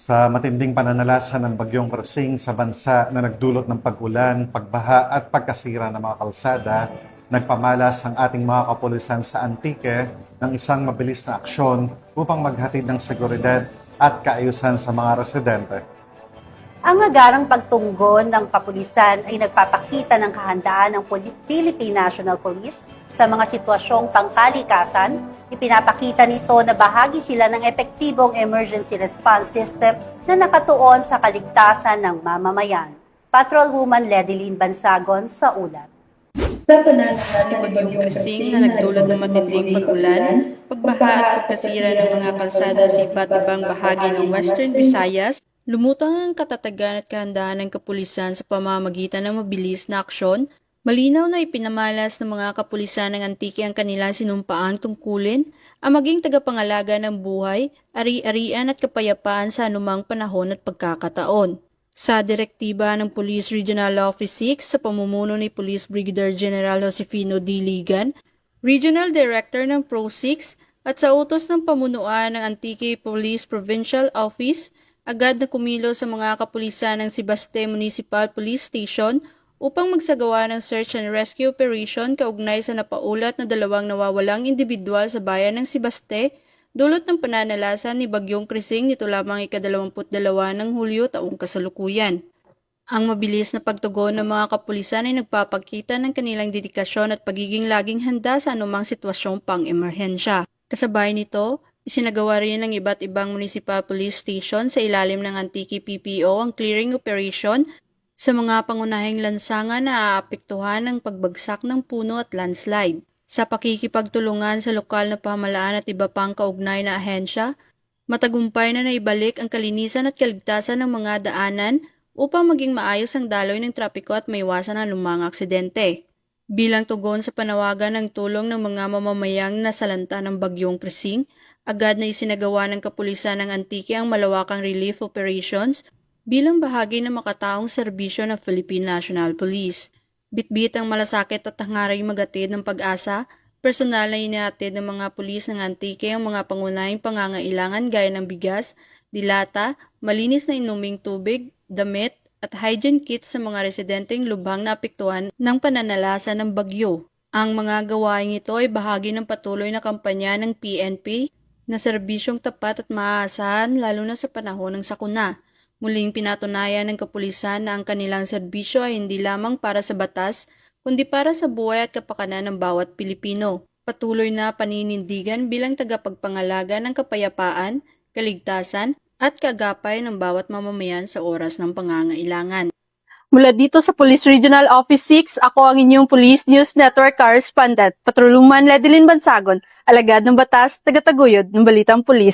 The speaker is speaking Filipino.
Sa matinding pananalasa ng bagyong Krasing sa bansa na nagdulot ng pag-ulan, pagbaha at pagkasira ng mga kalsada, nagpamalas ang ating mga kapulisan sa Antique ng isang mabilis na aksyon upang maghatid ng seguridad at kaayusan sa mga residente. Ang agarang pagtunggon ng kapulisan ay nagpapakita ng kahandaan ng Philippine National Police sa mga sitwasyong pangkalikasan. Ipinapakita nito na bahagi sila ng epektibong emergency response system na nakatuon sa kaligtasan ng mamamayan. Patrolwoman Ledilyn Bansagon sa ulat. Sa pananalasa ni Bagyong Krasing na nagdulot ng matinding pag-ulan, pagbaha at pagkasira ng mga kalsada sa iba't ibang bahagi ng Western Visayas, lumutang ang katatagan at kahandaan ng kapulisan sa pamamagitan ng mabilis na aksyon. Malinaw na ipinamalas ng mga kapulisan ng Antique ang kanilang sinumpaang tungkulin, ang maging tagapangalaga ng buhay, ari-arian at kapayapaan sa anumang panahon at pagkakataon. Sa direktiba ng Police Regional Office 6 sa pamumuno ni Police Brigadier General Josefino D. Ligan, Regional Director ng Pro 6 at sa utos ng pamunuan ng Antique Police Provincial Office, agad na kumilos sa mga kapulisan ng Sibaste Municipal Police Station upang magsagawa ng search and rescue operation kaugnay sa napaulat na 2 nawawalang individual sa bayan ng Sibaste dulot ng pananalasa ni Bagyong Krasing nito lamang ika-22 ng Hulyo taong kasalukuyan. Ang mabilis na pagtugon ng mga kapulisan ay nagpapakita ng kanilang dedikasyon at pagiging laging handa sa anumang sitwasyong pang-emerhensya. Kasabay nito, isinagawa rin ng iba't ibang municipal police station sa ilalim ng Antique PPO ang clearing operation sa mga pangunahing lansangan na aapektuhan ng pagbagsak ng puno at landslide. Sa pakikipagtulungan sa lokal na pamahalaan at iba pang kaugnay na ahensya, matagumpay na naibalik ang kalinisan at kaligtasan ng mga daanan upang maging maayos ang daloy ng trapiko at maiwasan ang lumang aksidente. Bilang tugon sa panawagan ng tulong ng mga mamamayang nasalanta ng Bagyong Krasing, agad na isinagawa ng kapulisan ng Antique ang malawakang relief operations bilang bahagi ng makataong serbisyo ng Philippine National Police. Bitbit ang malasakit at hangaring magatid ng pag-asa, personal na inihatid ng mga pulis ng Antique ang mga pangunahing pangangailangan gaya ng bigas, dilata, malinis na inuming tubig, damit, at hygiene kits sa mga residenteng lubhang naapektuhan ng pananalasa ng bagyo. Ang mga gawain ito ay bahagi ng patuloy na kampanya ng PNP na serbisyong tapat at maaasahan lalo na sa panahon ng sakuna. Muling pinatunayan ng kapulisan na ang kanilang serbisyo ay hindi lamang para sa batas, kundi para sa buhay at kapakanan ng bawat Pilipino. Patuloy na paninindigan bilang tagapagpangalaga ng kapayapaan, kaligtasan, at kagapay ng bawat mamamayan sa oras ng pangangailangan. Mula dito sa Police Regional Office 6, ako ang inyong Police News Network Correspondent, Patrolwoman Ledilyn Bansagon, alagad ng batas, tagataguyod ng Balitang Pulis.